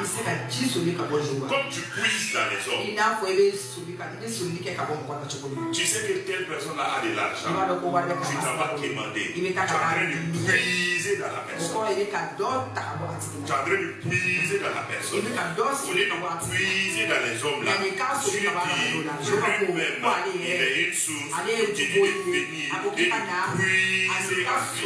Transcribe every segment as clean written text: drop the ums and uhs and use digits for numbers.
Comme tu puises dans les hommes, tu sais que telle personne a de l'argent, tu t'en vas demander. Tu es en train de puiser dans la personne. Tu es en train de puiser dans la personne. Au lieu de puiser dans les hommes là, tu dis lui-même, il est une source, tu dis de venir et de puiser en lui.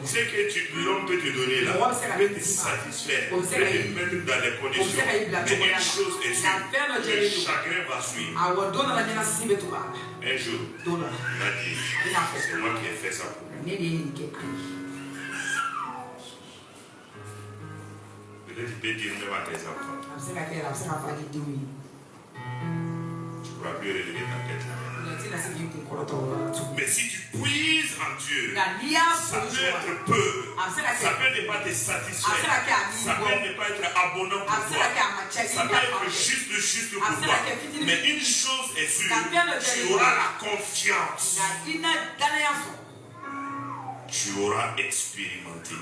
Ce que l'homme peut te donner là, peut te satisfaire, peut te mettre dans les conditions. Mais une chose est sûre, le chagrin va suivre. Un jour, il m'a dit, c'est moi qui ai fait ça pour lui. Peut-être tu peux dire même à tes enfants. Tu ne pourras plus relever ta tête là. Mais si tu puises en Dieu, ça peut être peu, ça peut ne pas te satisfaire, ça peut ne pas être abondant pour toi, ça peut être juste pour toi. Mais une chose est sûre, tu auras la confiance. Tu auras expérimenté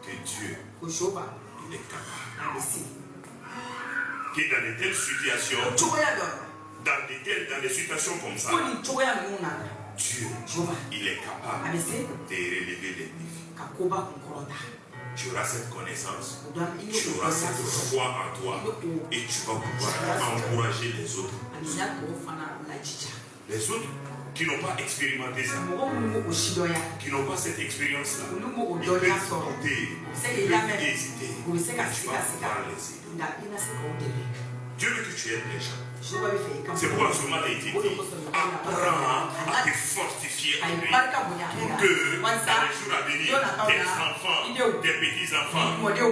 que Dieu, il est capable. Que dans de telles situations, dans des situations comme ça, Dieu, il est capable de relever les défis. Tu auras cette connaissance, tu auras cette foi en toi et tu vas pouvoir encourager les autres. Les autres qui n'ont pas expérimenté ça, qui n'ont pas cette expérience-là, ils peuvent douter, ils peuvent hésiter, mais tu vas pouvoir les aider. Dieu veut que tu aides les gens. C'est pourquoi ce moment a été dit, apprends à te fortifier en lui, pour que dans les jours à venir, tes enfants, tes petits-enfants,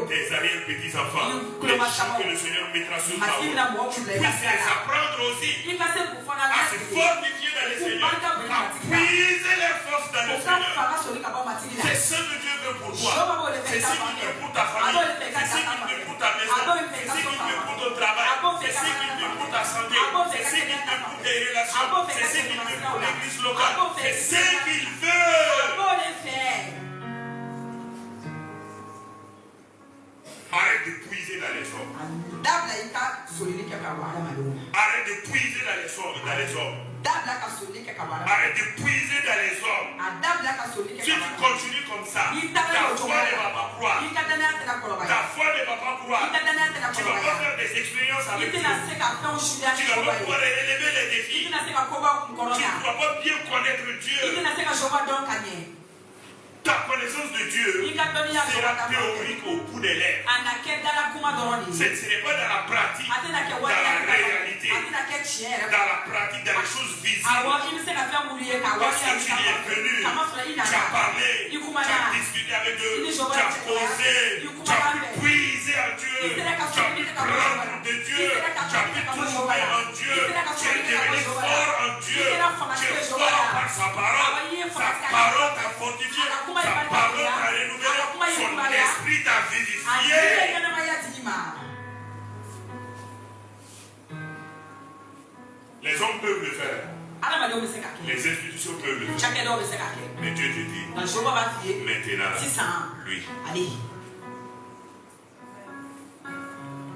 tes arrière-petits-enfants, les gens que le Seigneur mettra sur ta route, tu puisses les apprendre aussi à se fortifier dans le Seigneur, à puiser les forces dans le Seigneur. C'est ce que Dieu veut pour toi, c'est ce qu'il veut pour ta famille, c'est ce qu'il veut pour ta maison, c'est ce qu'il veut pour ton travail, c'est ce qu'il veut pour ta santé, c'est ce qu'il veut pour tes relations, c'est ce qu'il veut pour l'église locale, c'est ce qu'il veut. Arrête de puiser dans les hommes. Arrête de puiser dans les hommes. Arrête de puiser dans les hommes. Si tu continues comme ça, ta foi ne va pas croire. Ta foi ne va pas croire. Tu ne vas pas faire des expériences avec Dieu. Tu ne vas pas pouvoir relever les défis. Tu ne vas pas bien connaître Dieu. Ta connaissance de Dieu sera théorique au bout des lèvres. Ce ne serait pas dans la pratique, dans la réalité, dans la pratique, dans les choses visibles. Parce que tu y es venu, tu as parlé, tu as discuté avec eux, tu as causé, tu as pu puiser en Dieu, tu as pu prendre de Dieu, tu as pu trouver en Dieu, tu es devenu fort en Dieu, tu es fort par sa parole t'a fortifié. Sa parole t'a renouvelé, son esprit t'a vivifié. Les hommes peuvent le faire. Les institutions peuvent le faire. Mais Dieu te dit, maintenant, lui.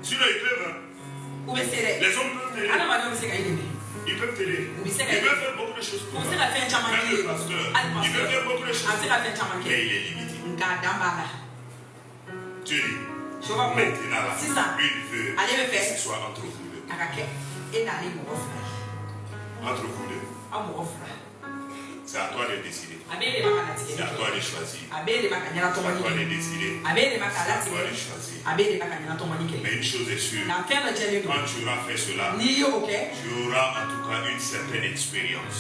Sinon, ils peuvent. Les hommes peuvent t'aider. Ils peuvent t'aider. Ils peuvent faire beaucoup de choses pour toi. Même le pasteur, il peut faire beaucoup de choses. Mais il est limité. Tu dis, maintenant, lui, il veut que ce soit entre vous deux. Entre vous deux. C'est à toi de décider. C'est à toi de choisir. C'est à toi de décider. C'est à toi de choisir. Mais une chose est sûre, quand tu auras fait cela, tu auras en tout cas une certaine expérience.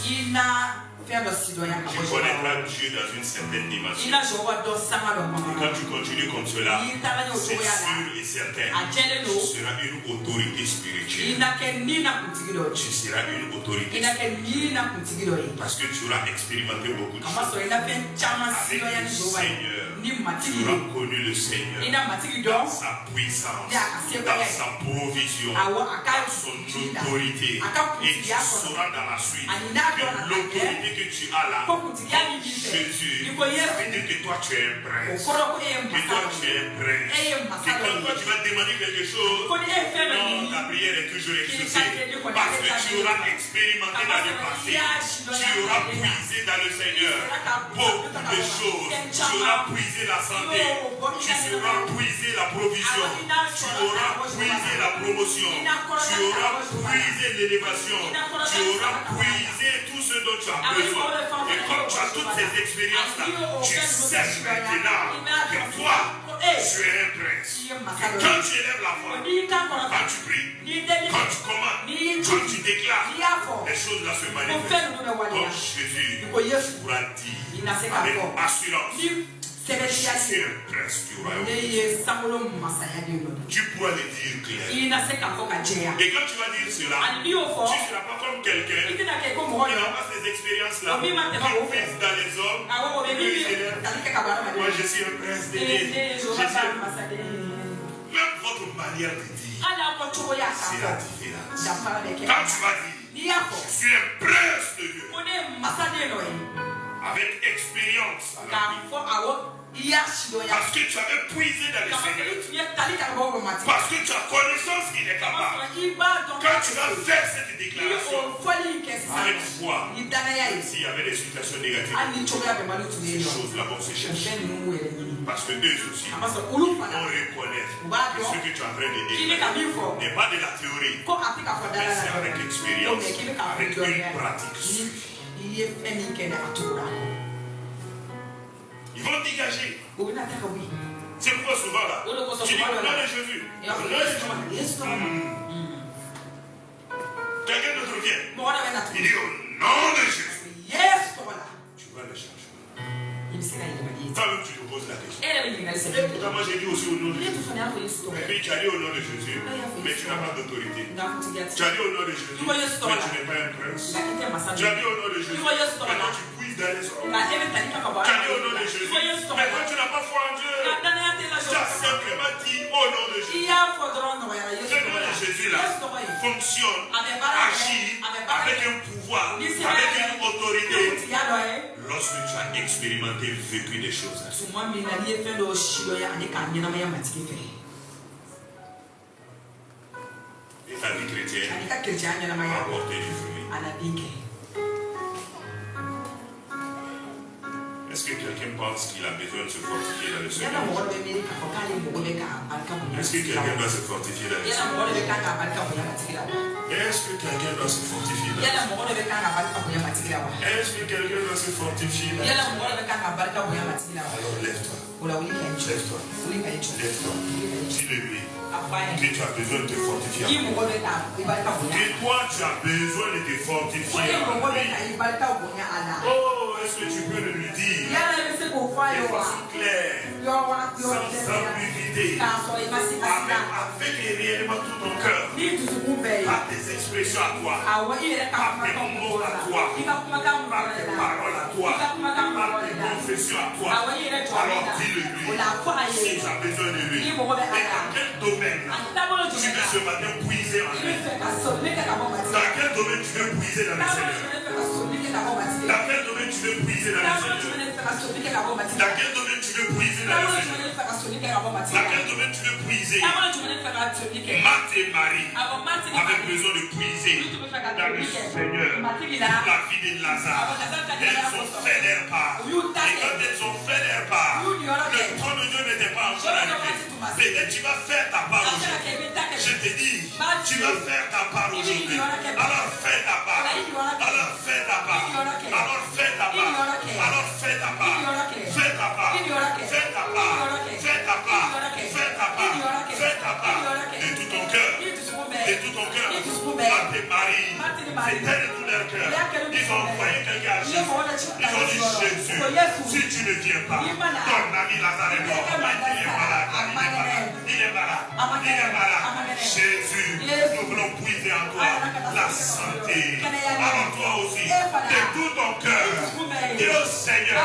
Tu connaîtras Dieu dans une certaine dimension. Et quand tu continues comme cela, c'est sûr et certain, tu seras une autorité spirituelle. Tu seras une autorité spirituelle. Parce que tu auras expérimenté beaucoup de choses. Avec le Seigneur, tu auras connu le Seigneur dans sa puissance, dans sa provision, dans son autorité. Et tu sauras dans la suite que l'autorité que tu as là, Jésus, ça veut dire que toi tu es prêt. Que toi tu es prêt. Que tu vas demander quelque chose, non, ta prière est toujours exaucée. Parce que tu auras expérimenté dans le passé. Tu auras puisé dans le Seigneur beaucoup de choses. Tu auras puisé la santé. Tu auras puisé la provision. Tu auras puisé la promotion. Tu auras puisé l'élévation. Tu auras puisé tout ce dont tu as besoin. Et comme tu as toutes ces expériences-là, tu sais maintenant que toi, tu es un prince. Que quand tu élèves la voix, quand tu pries, quand tu commandes, quand tu déclares, les choses là se manifestent. Comme Jésus pourra dire avec assurance. Je suis un prince du royaume. Tu pourras le dire clairement. Et quand tu vas dire cela, tu ne seras pas comme quelqu'un qui n'a pas ces expériences-là, qui vise dans les hommes. Moi je suis un prince de Dieu. Même votre manière de dire sera différente. Quand tu vas dire, je suis un prince de Dieu, avec expérience, parce que tu avais puisé dans le Seigneur, parce que tu as connaissance qu'il est capable. Quand tu vas faire cette déclaration avec foi, s'il y avait des situations négatives, ces choses-là vont se chercher. Parce que eux aussi vont reconnaître que ce que tu es en train de dire n'est pas de la théorie, mais c'est avec expérience, avec une pratique. Ils vont dégager. C'est pourquoi souvent là, tu dis au nom de Jésus. Quelqu'un d'autre vient. Il dit au nom de Jésus. Tu vas le chercher. Toi-même tu te poses la question. Moi j'ai dit aussi au nom de Jésus. Mais tu as dit au nom de Jésus, mais tu n'as pas d'autorité. Tu as dit au nom de Jésus, mais tu n'es pas un prince. Tu as dit au nom de Jésus, mais tu puises dans les hommes. Tu as dit au nom de Jésus, mais quand tu n'as pas foi en Dieu, tu as simplement dit au nom de Jésus. Le nom de Jésus là fonctionne, agit avec un pouvoir, avec une autorité. Lorsque tu as expérimenté, vécu des choses. Et ta vie chrétienne a apporté du fruit. Est-ce que quelqu'un pense qu'il a besoin de se fortifier dans le Seigneur? Est-ce que quelqu'un doit se fortifier dans le Seigneur? Est-ce que quelqu'un doit se fortifier dans le Seigneur? Est-ce que quelqu'un doit se fortifier dans le Seigneur? Alors lève-toi. Lève-toi. Lève-toi. Dis-le-lui que tu as besoin de te fortifier. Que toi tu as besoin de te fortifier. Oh, est-ce que tu peux le lui dire de façon claire, sans ambiguïté, avec réellement tout ton cœur, par tes expressions à toi, par tes mots à toi, par tes paroles à toi, par tes confessions à toi. Alors dis-le-lui si tu as besoin de lui. Et dans quel domaine tu veux ce matin puiser en lui? Dans quel domaine tu veux puiser dans le Seigneur? Dans quel domaine tu veux puiser dans le Seigneur? Dans quel domaine tu veux puiser dans le Seigneur? Dans quel domaine tu veux puiser? Marthe et Marie avaient besoin de puiser dans le Seigneur. La vie de Lazare. Elles ont fait leur part. Et quand elles ont fait leur part, le trône de Dieu n'était pas encore arrivé. Peut-être tu vas faire ta part aujourd'hui. Je te dis, tu vas faire ta part aujourd'hui. Alors fais ta part. Alors fais ta part. Alors fais ta part. Alors fais ta part. Fais ta part. Fais ta part. Fais ta part. Fais ta part. Fais ta part. De tout ton cœur. De tout ton cœur. Marthe et Marie, c'était de tout leur cœur. Ils ont envoyé quelqu'un à Jésus. Ils ont dit Jésus, si tu ne viens pas, ton ami Lazare est mort. Il est malade. Il est malade. Il est malade. Jésus, nous voulons puiser en toi la santé. Alors toi aussi, de tout ton cœur, dis au Seigneur, à